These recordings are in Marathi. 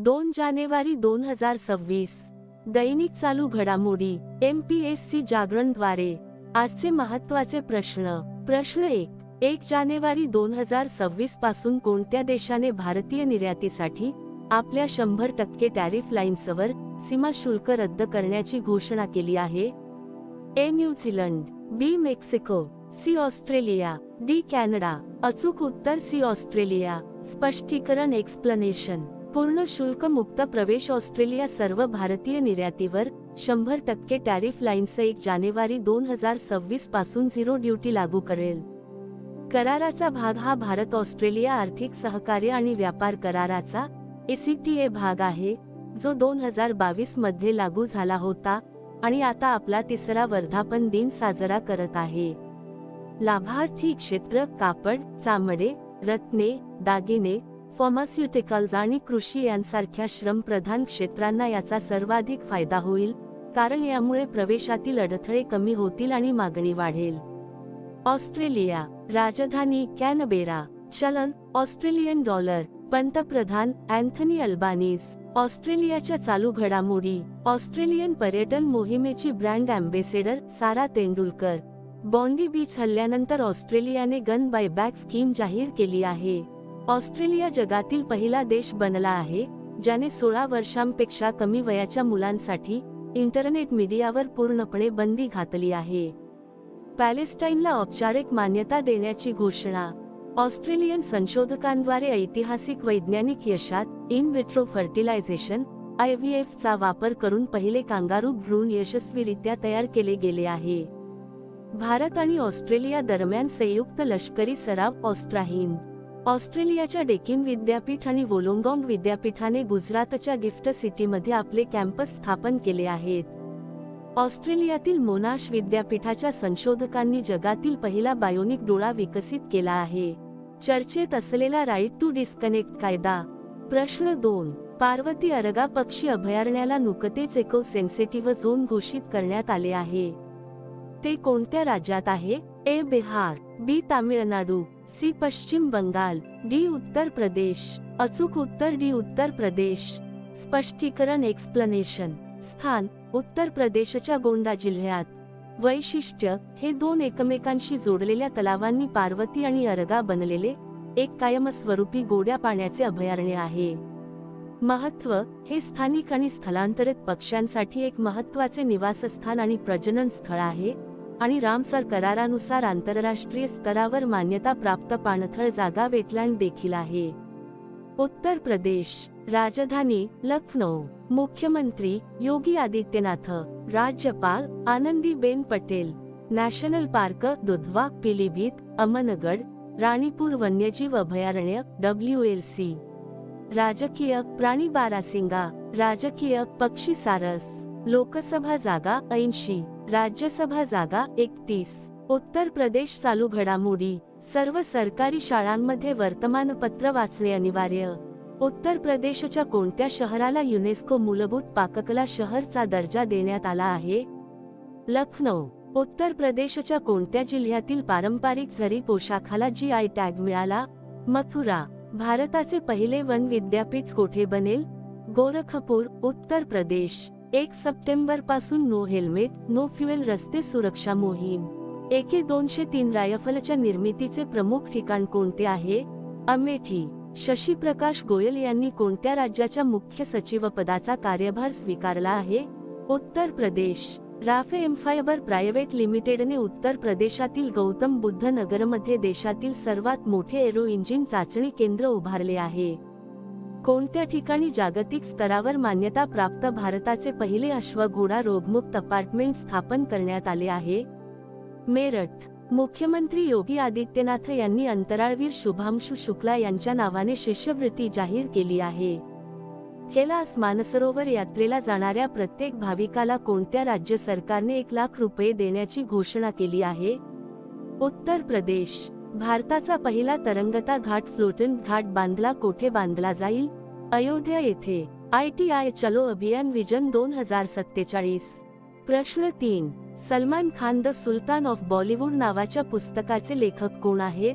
2 जानेवारी 2026. दैनिक चालू घडामोडी MPSC जागरणद्वारे. आजचे महत्त्वाचे प्रश्न. प्रश्न 1 जानेवारी 2026 पासून कोणत्या देशाने भारतीय निर्यातीसाठी आपल्या 100% टॅरिफ लाईन्सवर सीमा शुल्क रद्द करण्याची घोषणा केली आहे? A New Zealand, B Mexico, C Australia, D Canada. अचूक उत्तर C ऑस्ट्रेलिया. स्पष्टीकरण एक्सप्लेनेशन. पूर्ण शुल्क मुक्त प्रवेश. ऑस्ट्रेलिया सर्व भारतीय निर्यातीवर 100% टॅरिफ लाईन्स 1 जानेवारी 2026 पासून 0 ड्युटी लागू करेल. कराराचा भाग हा भारत ऑस्ट्रेलिया आर्थिक सहकार्य आणि व्यापार कराराचा ACTA भाग आहे, जो 2022 मध्ये लागू झाला होता आणि आता आपला 3रा वर्धापन दिन साजरा करत आहे. लाभार्थी क्षेत्र कापड, चामडे, रत्ने, दागिने, फार्मास्युटिकल्स आणि कृषी यांसारख्या श्रमप्रधान क्षेत्रांना याचा सर्वाधिक फायदा होईल, कारण यामुळे प्रवेशातील अडथळे कमी होतील आणि मागणी वाढेल. ऑस्ट्रेलिया. राजधानी कॅनबेरा. चलन ऑस्ट्रेलियन डॉलर. पंतप्रधान अँथनी अल्बानीज. ऑस्ट्रेलियाच्या चालू घडामोडी. ऑस्ट्रेलियन पर्यटन मोहिमेची ब्रँड अँबेसेडर सारा तेंडुलकर. बॉन्डी बीच हल्ल्यानंतर ऑस्ट्रेलियाने गन बायबॅक स्कीम जाहीर केली आहे. ऑस्ट्रेलिया जगातील पहिला देश बनला आहे ज्याने 16 वर्षांपेक्षा कमी वयाच्या मुलांसाठी इंटरनेट मीडियावर पूर्णपणे बंदी घातली आहे. पॅलेस्टाईनला औपचारिक मान्यता देण्याची घोषणा. ऑस्ट्रेलियन संशोधकांद्वारे ऐतिहासिक वैज्ञानिक यशात इन विट्रो फर्टिलायझेशन IVF चा वापर करून पहिले कांगारू भ्रूण यशस्वीरित्या तयार केले गेले आहे. भारत आणि ऑस्ट्रेलिया दरम्यान संयुक्त लष्करी सराव. ऑस्ट्राहिंद. ऑस्ट्रेलियाच्या डेकिन विद्यापीठ आणि वोलोंगॉंग विद्यापीठाने गुजरातच्या गिफ्ट सिटीमध्ये आपले कॅम्पस स्थापन केले आहेत. ऑस्ट्रेलियातील मोनाश विद्यापीठाच्या संशोधकांनी जगातील पहिला बायोनिक डोळा विकसित केला आहे. चर्चेत असलेला राईट टू डिस्कनेक्ट कायदा. प्रश्न 2 पार्वती अरगा पक्षी अभयारण्याला नुकतेच इको सेन्सिटिव्ह झोन घोषित करण्यात आले आहे. ते कोणत्या राज्यात आहे? A Bihar, B Tamil Nadu, C पश्चिम बंगाल, D उत्तर प्रदेश. अचूक उत्तर D उत्तर प्रदेश. स्पष्टीकरण एक्सप्लेनेशन. स्थान उत्तर प्रदेशच्या गोंडा जिल्ह्यात. वैशिष्ट्य हे 2 एकमेकांशी जोडलेल्या तलावांनी पार्वती आणि अरगा बनलेले एक कायमस्वरूपी गोड्या पाण्याचे अभयारण्य आहे. महत्त्व हे स्थानिक आणि स्थलांतरित पक्ष्यांसाठी एक महत्त्वाचे निवासस्थान आणि प्रजनन स्थळ आहे आणि रामसर करारानुसार आंतरराष्ट्रीय स्तरावर मान्यता प्राप्त पाणथळ जागा वेटलँड देखील आहे. उत्तर प्रदेश. राजधानी लखनौ. मुख्यमंत्री योगी आदित्यनाथ. राज्यपाल आनंदीबेन पटेल. नॅशनल पार्क दुधवा, पिलीभीत, अमनगड, राणीपूर वन्यजीव अभयारण्य WLC. राजकीय प्राणी बारासिंगा. राजकीय पक्षी सारस. लोकसभा जागा 80, राज्यसभा जागा 31. उत्तर प्रदेश चालू घडामोडी. सर्व सरकारी शाळांमध्ये वर्तमानपत्र वाचणे अनिवार्य. उत्तर प्रदेशच्या कोणत्या शहराला युनेस्को मूलभूत पाककला शहरचा दर्जा देण्यात आला आहे? लखनौ. उत्तर प्रदेशच्या कोणत्या जिल्ह्यातील पारंपरिक झरी पोशाखाला GI टॅग मिळाला? मथुरा. भारताचे पहिले वन विद्यापीठ कोठे बनेल? गोरखपूर, उत्तर प्रदेश. 1 सप्टेंबर पासून नो हेल्मेट नो फ्युएल रस्ते सुरक्षा मोहीम. AK-203 रायफलच्या निर्मितीचे प्रमुख ठिकाण कोणते आहे? अमेठी. शशी प्रकाश गोयल यांनी कोणत्या राज्याच्या मुख्य सचिवपदाचा कार्यभार स्वीकारला आहे? उत्तर प्रदेश. राफे एम्फायबर प्रायव्हेट लिमिटेडने उत्तर प्रदेशातील गौतम बुद्ध नगरमध्ये देशातील सर्वात मोठे एरो इंजिन चाचणी केंद्र उभारले आहे. कोणत्या ठिकाणी जागतिक स्तरावर मान्यता प्राप्त भारताचे पहिले अश्वघोडा रोगमुक्त अपार्टमेंट स्थापन करण्यात आले आहे? मेरठ. मुख्यमंत्री योगी आदित्यनाथ यांनी अंतराळवीर शुभांशु शुक्ला यांच्या नावाने शिष्यवृत्ती जाहीर केली आहे. कैलास मानसरोवर यात्रेला जाणाऱ्या प्रत्येक भाविकाला कोणत्या राज्य सरकारने 1 लाख रुपये देण्याची घोषणा केली आहे? उत्तर प्रदेश. भारताचा पहिला तरंगता घाट फ्लोटंट घाट बांधला कोठे बांधला जाईल? अयोध्या येथे. ITI चलो अभियान विजन 2047. प्रश्न 3 Salman Khan the Sultan of Bollywood नावाच्या पुस्तकाचे लेखक कोण आहेत?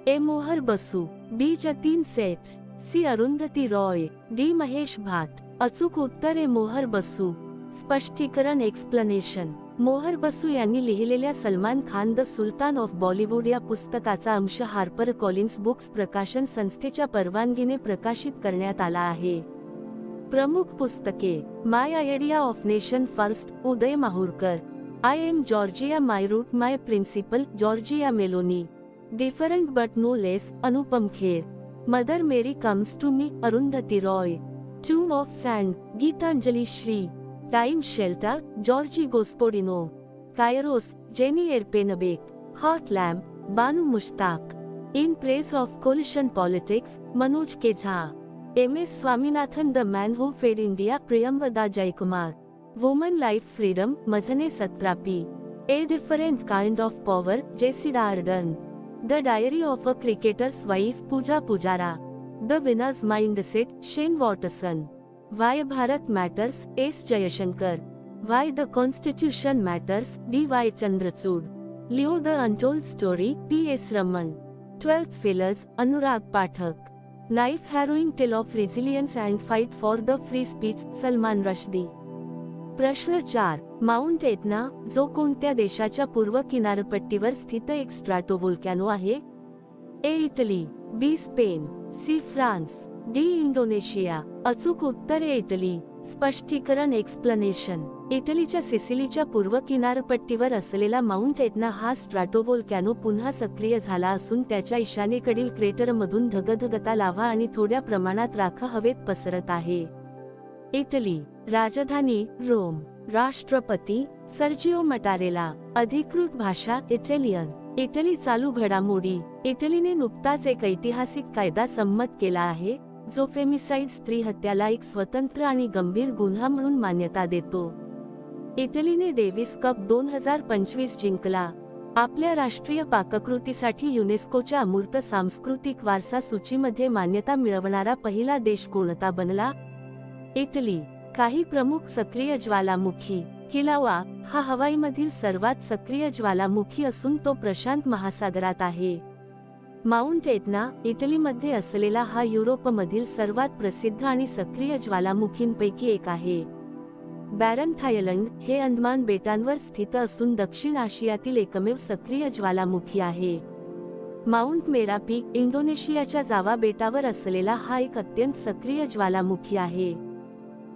A मोहर बसू, B जतीन सेठ, सी अरुंधती रॉय, डी महेश भाट. अचूक उत्तर ए मोहर बसू. स्पष्टीकरण एक्सप्लेनेशन. मोहर बसू यांनी लिहिलेल्या Salman Khan the Sultan of Bollywood या पुस्तकाचा अंश हार्पर कॉलिन्स बुक्स प्रकाशन संस्थेच्या परवानगीने प्रकाशित करण्यात आला आहे. प्रमुख पुस्तके: my idea of nation first, Uday Mahurkar. I am Georgia, my root, my principle, Georgia Meloni. Different but no less, Anupam Kher. Mother Mary comes to me, Arundhati Roy. Tomb of sand, Geetanjali Shree. Time shelter, Georgi Gospodinov. Kairos, Jenny Erpenbeck. Heart lamp, Banu Mushtaq. In praise of coalition politics, Manoj K Jha. M S Swaminathan, the man who fed India, Priyamvada Jaykumar. Woman life freedom, मझने Satrapi. A different kind of power, Jacinda Ardern. The diary of a cricketer's wife, Pooja Pujara. The winner's mindset, Shane Watson. Why Bharat matters, S Jaishankar. Why the constitution matters, D Y Chandrachud. Leo the untold story, P S Raman. 12th failures, Anurag Pathak. Life harrowing tale of resilience and fight for the free speech, Salman Rushdie. प्रश्न 4. माउंट एटना, जो कोणत्या देशाच्या पूर्व किनारपट्टीवर स्थित एक स्ट्रॅटोव्होल्कॅनो आहे? A Italy, B Spain, C France, D Indonesia. अचूक उत्तर ए इटली. स्पष्टीकरण एक्सप्लेनेशन. इटलीच्या सिसिलीच्या पूर्व किनारपट्टीवर असलेला माउंट एटना हा स्ट्रॅटोव्होल्कॅनो पुन्हा सक्रिय झाला असून त्याच्या ईशान्येकडील क्रेटरमधून धगधगता लाव्हा आणि थोड्या प्रमाणात राख हवेत पसरत आहे. इटली. राजधानी रोम. राष्ट्रपती सर्जिओ मटारेला. अधिकृत भाषा इटालियन. इटली. चालू घडामोडी. इटलीने नुकताच एक ऐतिहासिक कायदा संमत केला आहे जो फेमिसाइड, स्त्री हत्याला एक स्वतंत्र आणि गंभीर गुन्हा म्हणून मान्यता देतो. इटलीने डेव्हिस कप 2025 जिंकला. आपल्या राष्ट्रीय पाककृतीसाठी युनेस्कोच्या अमूर्त सांस्कृतिक वारसा सूचीमध्ये मान्यता मिळवणारा पहिला देश कोणता बनला? इटली. काही प्रमुख सक्रिय ज्वालामुखी. किलावा हा हवाईमधील सर्वात सक्रिय ज्वालामुखी असून तो प्रशांत महासागरात आहे. माउंट एटना, इटलीमध्ये असलेला हा युरोपमधील सर्वात प्रसिद्ध आणि सक्रिय ज्वालामुखींपैकी एक आहे. बॅरन थायलंड हे अंदमान बेटांवर स्थित असून दक्षिण आशियातील एकमेव सक्रिय ज्वालामुखी आहे. माउंट मेरापी, इंडोनेशियाच्या जावा बेटावर असलेला हा एक अत्यंत सक्रिय ज्वालामुखी आहे.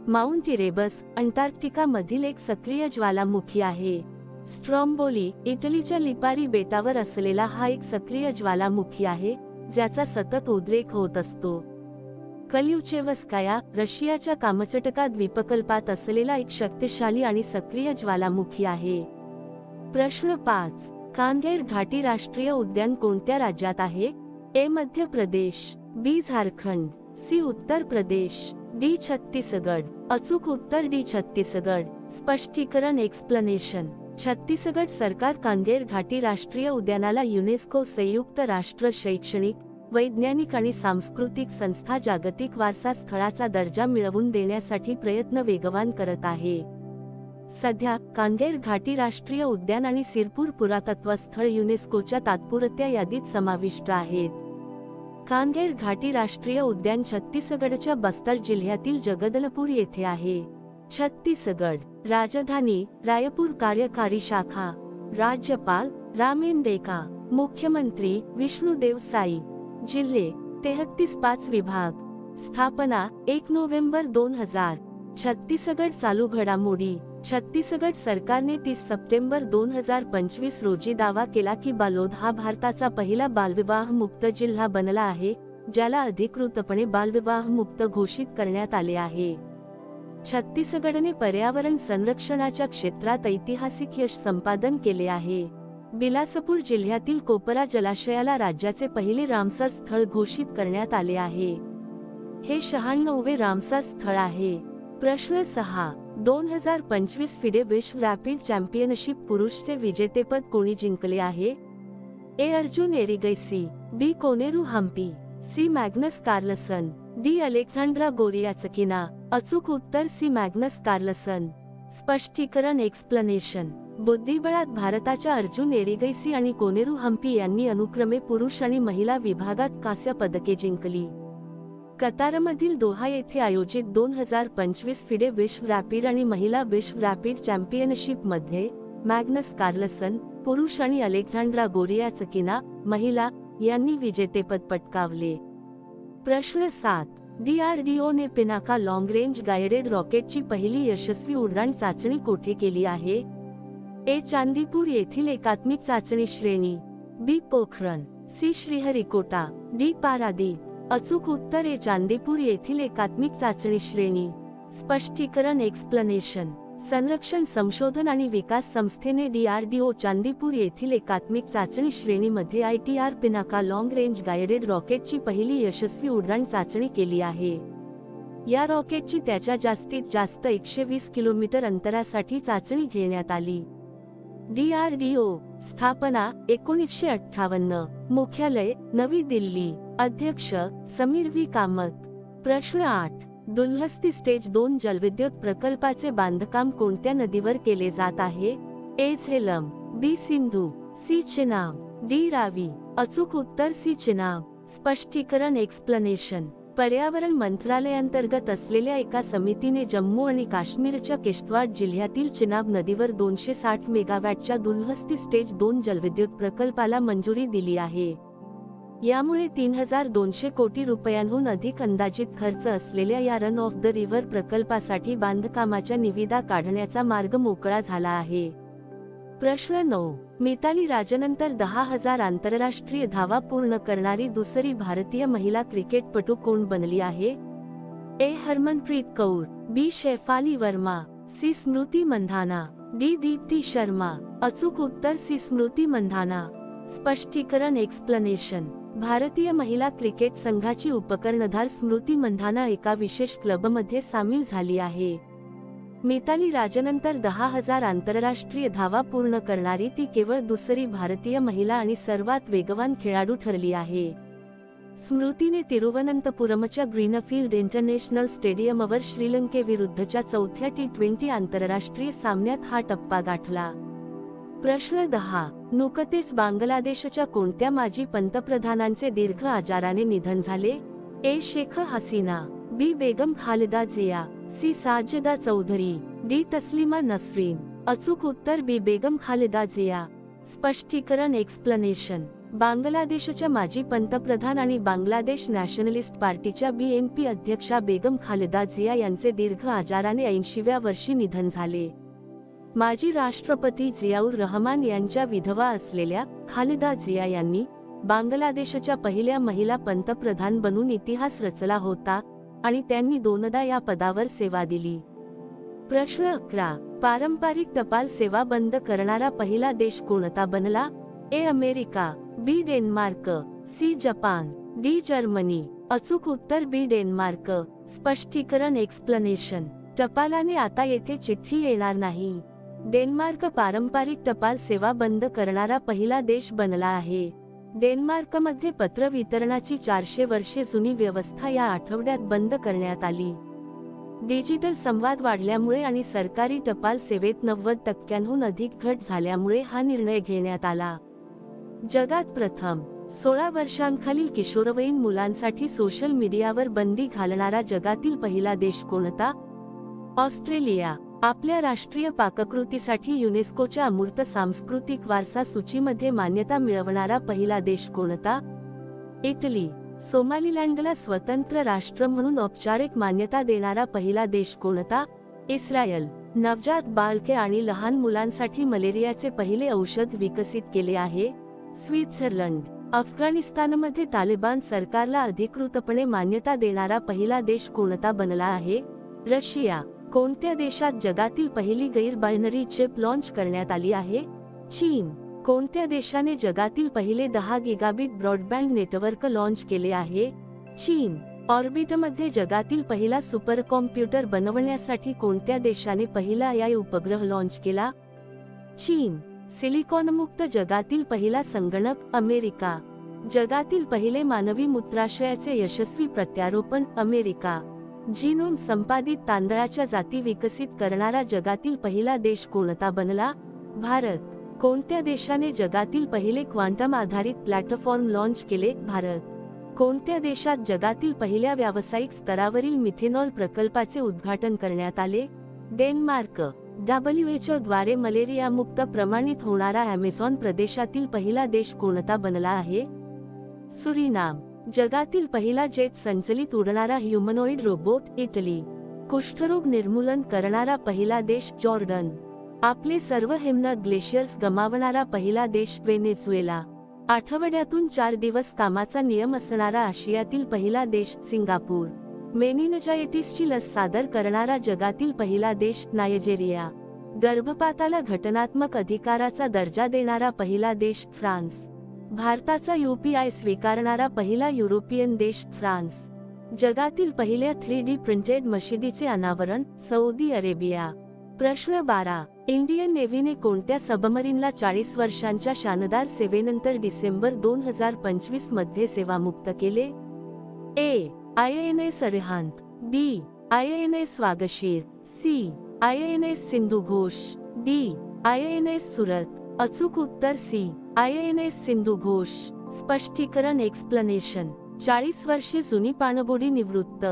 माउंट इरेबस, अंटार्क्टिका मधील एक सक्रिय ज्वालामुखी आहे. स्ट्रॉम्बोली, इटलीच्या लिपारी बेटावर असलेला हा एक सक्रिय ज्वालामुखी आहे, ज्याचा सतत उद्रेक होत असतो. कलिउचेवस्काया, रशियाच्या कामचटका द्वीपकल्पात असलेला एक शक्तिशाली आणि सक्रिय ज्वालामुखी आहे. प्रश्न 5. कांगेर घाटी राष्ट्रीय उद्यान कोणत्या राज्यात आहे? ए मध्य प्रदेश, बी झारखंड, सी उत्तर प्रदेश, डी छत्तीसगड. अचूक उत्तर डी छत्तीसगड. स्पष्टीकरण एक्सप्लेनेशन. छत्तीसगड सरकार कांगेर घाटी राष्ट्रीय उद्यानाला युनेस्को संयुक्त राष्ट्र शैक्षणिक, वैज्ञानिक आणि सांस्कृतिक संस्था जागतिक वारसा स्थळाचा दर्जा मिळवून देण्यासाठी प्रयत्न वेगवान करत आहे. सध्या कांगेर घाटी राष्ट्रीय उद्यान आणि सिरपूर पुरातत्व स्थळ युनेस्कोच्या तात्पुरत्या यादीत समाविष्ट आहेत. कांगेर घाटी राष्ट्रीय उद्यान छत्तीसगडच्या बस्तर जिल्ह्यातील जगदलपूर येथे आहे. छत्तीसगड. राजधानी रायपूर. कार्यकारी शाखा राज्यपाल रामेन डेका. मुख्यमंत्री विष्णुदेव साई. जिल्हे 33. 5 विभाग. स्थापना 1 नोव्हेंबर 2000. छत्तीसगड. चालू घडामोडी. छत्तीसगड सरकारने 30 सप्टेंबर 2025 रोजी दावा केला की बालोद हा भारताचा पहिला बालविवाह मुक्त जिल्हा बनला आहे, ज्याला अधिकृतपणे बालविवाह मुक्त घोषित करण्यात आले आहे. छत्तीसगडने पर्यावरण संरक्षणाच्या क्षेत्रात ऐतिहासिक यश संपादन केले आहे. बिलासपूर जिल्ह्यातील कोपरा जलाशयाला राज्याचे पहिले रामसर स्थळ घोषित करण्यात आले आहे. हे 96वे रामसर स्थळ आहे. प्रश्न 6. 2025 फिडे विश्व रॅपिड चॅम्पियनशिप पुरुषचे विजेतेपद कोणी जिंकले आहे? A Arjun Erigaisi, B Koneru Humpy, C Magnus Carlsen, D Aleksandra Goryachkina. अचूक उत्तर सी मॅग्नस कार्लसन. स्पष्टीकरण एक्सप्लेनेशन. बुद्धिबळात भारताच्या अर्जुन एरिगैसी आणि कोनेरू हम्पी यांनी अनुक्रमे पुरुष आणि महिला विभागात कांस्य पदके जिंकली. कतारमधील दोहा येथे आयोजित 2025 फिडे विश्व रॅपिड आणि महिला विश्व रॅपिड चॅम्पियनशिपमध्ये मॅग्नस कार्लसन पुरुष आणि अलेक्झांड्रा गोरियाचकिना महिला यांनी विजेतेपद पटकावले. प्रश्न 7. DRDOने पिनाका लॉंग रेंज गाइडेड रॉकेटची पहिली यशस्वी उड्डाण चाचणी कोठे केली आहे? ए. चांदीपूर येथील एकात्मिक चाचणी श्रेणी, बी. पोखरण, सी. श्रीहरिकोटा, डी. पारादीप. अचूक उत्तर ए. चांदीपूर येथील एकात्मिक चाचणी श्रेणी. स्पष्टीकरण एक्सप्लेनेशन. संरक्षण संशोधन आणि विकास संस्थेने DRDO चांदीपूर येथील एकात्मिक चाचणी श्रेणीमध्ये ITR Pinaka long range guided रॉकेटची पहिली यशस्वी उड्डाण चाचणी केली आहे. या रॉकेटची त्याच्या जास्तीत जास्त 120 किलोमीटर अंतरासाठी चाचणी घेण्यात आली. DRDO स्थापना 1958. मुख्यालय नवी दिल्ली. अध्यक्ष समीर व्ही कामत. प्रश्न 8. दुल्हस्ती स्टेज 2 जलविद्युत प्रकल्पाचे बांधकाम कोणत्या नदीवर केले जात आहे? ए. झेलम, बी. सिंधू, सी. चिनाब, डी. रावी. अचूक उत्तर सी. चिनाब. स्पष्टीकरण एक्सप्लेनेशन. पर्यावरण मंत्रालयाअंतर्गत असलेल्या एका समितीने जम्मू आणि काश्मीरच्या किश्तवाड़ जिल्ह्यातील चिनाब नदीवर 260 मेगावॅटच्या दुल्हस्ती स्टेज 2 जलविद्युत प्रकल्पाला मंजुरी दिली आहे. यामुळे 3200 कोटी रुपयांहून अधिक अंदाजित खर्च असलेल्या या रन ऑफ द रिव्हर प्रकल्पासाठी बांधकामाच्या निविदा काढण्याचा मार्ग मोकळा झाला आहे. प्रश्न 9. मिताली राजनंतर 10,000 आंतरराष्ट्रीय धावा पूर्ण करणारी दुसरी भारतीय महिला क्रिकेटपटू कोण बनली आहे? ए. हरमनप्रीत कौर, बी. शेफाली वर्मा, सी. स्मृती मंधाना, डी. दीप्ती शर्मा. अचूक उत्तर सी. स्मृती मंधाना. स्पष्टीकरण एक्सप्लेनेशन. भारतीय महिला क्रिकेट संघाची उपकर्णधार स्मृती मंधाना एका विशेष क्लबमध्ये सामील झाली आहे. मिताली राजनंतर 10,000 आंतरराष्ट्रीय धावा पूर्ण करणारी ती केवळ दुसरी भारतीय महिला आणि सर्वात वेगवान खेळाडू ठरली आहे. स्मृतीने तिरुवनंतपुरमच्या ग्रीनफील्ड इंटरनॅशनल स्टेडियमवर श्रीलंकेविरुद्धच्या चौथ्या T20 आंतरराष्ट्रीय सामन्यात हा टप्पा गाठला. प्रश्न 10. नुकतेच बांगलादेशच्या कोणत्या माजी पंतप्रधानांचे दीर्घ आजाराने निधन झाले? ए. शेख हसीना, बी. बेगम खालिदा जिया, सी. साजिदा चौधरी, डी. तस्लिमा नसरीन. अचूक उत्तर बी. बेगम खालिदा जिया. स्पष्टीकरण एक्सप्लेनेशन. बांगलादेशच्या माजी पंतप्रधान आणि बांगलादेश नॅशनलिस्ट पार्टीच्या BNP अध्यक्षा बेगम खालिदा जिया यांचे दीर्घ आजाराने 80व्या वर्षी निधन झाले. माजी राष्ट्रपती जियाउर रहमान यांच्या विधवा असलेल्या खालिदा जिया यांनी बांगलादेशच्या पहिल्या महिला पंतप्रधान बनून इतिहास रचला होता आणि त्यांनी 2दा या पदावर सेवा दिली. प्रश्न 11. पारंपरिक टपाल सेवा बंद करणारा पहिला देश कोणता बनला? A. America, B. Denmark, C. Japan, D. Germany. अचूक उत्तर बी. डेन्मार्क. स्पष्टीकरण एक्सप्लेनेशन. टपालाने आता येथे चिठ्ठी येणार नाही. डेन्मार्क पारंपरिक टपाल सेवा बंद करणारा पहिला देश बनला आहे. डेन्मार्कमध्ये पत्र वितरणाची 400 वर्षे जुनी व्यवस्था या आठवड्यात बंद करण्यात आली. डिजिटल संवाद वाढल्यामुळे आणि सरकारी टपाल सेवेत 90% अधिक घट झाल्यामुळे हा निर्णय घेण्यात आला. जगात प्रथम 16 वर्षांखालील किशोरवयीन मुलांसाठी सोशल मीडियावर बंदी घालणारा जगातील पहिला देश कोणता? ऑस्ट्रेलिया. आपल्या राष्ट्रीय पाककृतीसाठी युनेस्कोच्या अमूर्त सांस्कृतिक वारसा सूचीमध्ये मान्यता मिळवणारा पहिला देश कोणता? इटली. सोमालिलँडला स्वतंत्र राष्ट्र म्हणून औपचारिक मान्यता देणारा पहिला देश कोणता? इस्रायल. नवजात बालके आणि लहान मुलांसाठी मलेरियाचे पहिले औषध विकसित केले आहे. स्वित्झर्लंड. अफगाणिस्तानमध्ये तालिबान सरकारला अधिकृतपणे मान्यता देणारा पहिला देश कोणता बनला आहे? रशिया. कोणत्या देशात जगातील पहिली गैर बायनरी चिप लॉन्च करण्यात आली आहे? चीन. कोणत्या देशाने जगातील पहिले 10 गिगाबिट ब्रॉडबँड नेटवर्क लॉन्च केले आहे? चीन. ऑर्बिटमध्ये जगातील पहिला सुपर कॉम्प्युटर बनवण्यासाठी कोणत्या देशाने पहिला AI उपग्रह लॉन्च केला? चीन. सिलिकॉनमुक्त जगातील पहिला संगणक? अमेरिका. जगातील पहिले मानवी मूत्राशयाचे यशस्वी प्रत्यारोपण? अमेरिका. जीनोम संपादित तांदळाच्या जाती विकसित करणारा जगातील पहिला देश कोणता बनला? भारत. कोणत्या देशाने जगातील पहिले क्वांटम आधारित प्लॅटफॉर्म लॉन्च केले? भारत. कोणत्या देशात जगातील पहिल्या व्यावसायिक स्तरावरील मिथेनॉल प्रकल्पाचे उद्घाटन करण्यात आले? डेन्मार्क. WHO द्वारे मलेरियामुक्त प्रमाणित होणारा ॲमेझॉन प्रदेशातील पहिला देश कोणता बनला आहे? सुरिनाम. जगातील पहिला जेट संचलित उडणारा ह्युमनॉइड रोबोट इटली. कुष्ठरोग निर्मूलन करणारा पहिला देश जॉर्डन. आपले सर्व हिमनद ग्लेशियर्स गमावणारा पहिला देश व्हेनेझुएला. आठवड्यातून 4 दिवस कामाचा नियम असणारा आशियातील पहिला देश सिंगापूर. मेनिनजायटिसची लस सादर करणारा जगातील पहिला देश नायजेरिया. गर्भपाताला घटनात्मक अधिकाराचा दर्जा देणारा पहिला देश फ्रान्स. भारताचा UPI स्वीकारणारा पहिला युरोपियन देश फ्रान्स. जगातील पहिल्या 3D प्रिंटेड मशिदीचे अनावरण सौदी अरेबिया. प्रश्न 12. इंडियन नेव्हीने कोणत्या सबमरीनला 40 वर्षांच्या शानदार सेवेनंतर डिसेंबर 2025 मध्ये सेवामुक्त केले? ए. INS Arihant. B. INS Vagsheer. C. INS Sindhughosh. D. INS Surat. अचूक उत्तर C. INS सिंधुघोष. स्पष्टीकरण एक्सप्लेनेशन. 40 वर्षे जुनी पाणबुडी निवृत्त.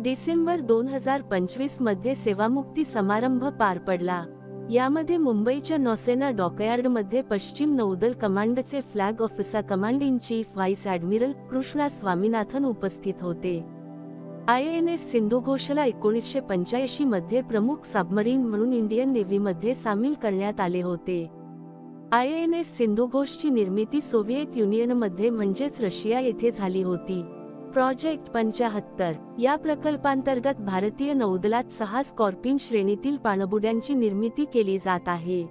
डिसेंबर 2025 मध्ये सेवामुक्ती समारंभ पार पडला. यामध्ये मुंबईच्या नौसेना डॉकयार्डमध्ये पश्चिम नौदल कमांडचे flag officer command in chief vice admiral Krishna Swaminathan उपस्थित होते. INS सिंधुघोषला 1985 मध्ये प्रमुख सबमरीन म्हणून इंडियन नेव्हीमध्ये सामील करण्यात आले होते. INS सिंधुघोषची निर्मिती सोव्हिएत युनियनमध्ये म्हणजेच रशिया येथे झाली होती. प्रोजेक्ट 75 या प्रकल्पांतर्गत भारतीय नौदलात 6 स्कॉर्पिन श्रेणीतील पाणबुड्यांची निर्मिती केली जात आहे.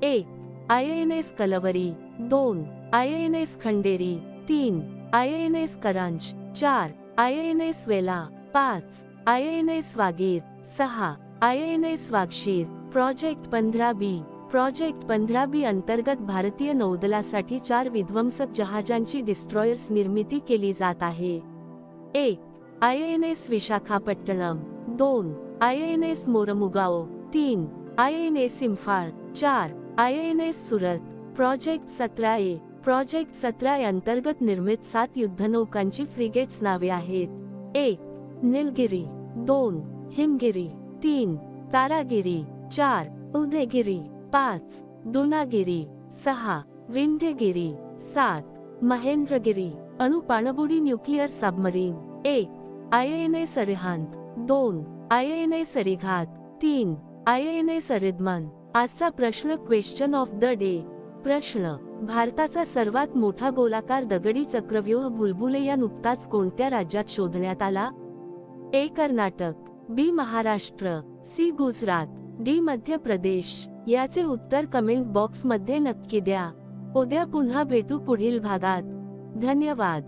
1. INS Kalvari. 2. INS Khanderi. 3. INS करंज. 4. INS वेला. 5. INS Vagir. 6. INS Vagsheer. Project 15B. Project 15B अंतर्गत भारतीय नौदलासाठी 4 विध्वंसक जहाजांची डिस्ट्रॉयर्स निर्मिती केली जात आहे. 1. INS Visakhapatnam. 2. INS Mormugao. 3. INS Imphal. 4. INS Surat. Project 17A. Project 17A अंतर्गत निर्मित 7 युद्धनौकांची फ्रिगेट्स नावे आहेत. 1. निलगिरी. 2. हिमगिरी. 3. तारागिरी. 4. उदयगिरी. 5. दुनागिरी. 6. विंध्यगिरी. 7. महेंद्रगिरी. अणु पाणबुडी nuclear submarine. 1. INS Arihant. 2. INS Arighat. 3. INS Aridaman. आजचा प्रश्न क्वेश्चन ऑफ द डे. प्रश्न. भारताचा सर्वात मोठा गोलाकार दगडी चक्रव्यूह बुलबुलेया नुकताच कोणत्या राज्यात शोधण्यात आला? A. Karnataka. B. Maharashtra. C. Gujarat. D. Madhya Pradesh. याचे उत्तर कमेंट बॉक्स मध्ये नक्की द्या. उद्या पुन्हा भेटू पुढील भागात. धन्यवाद.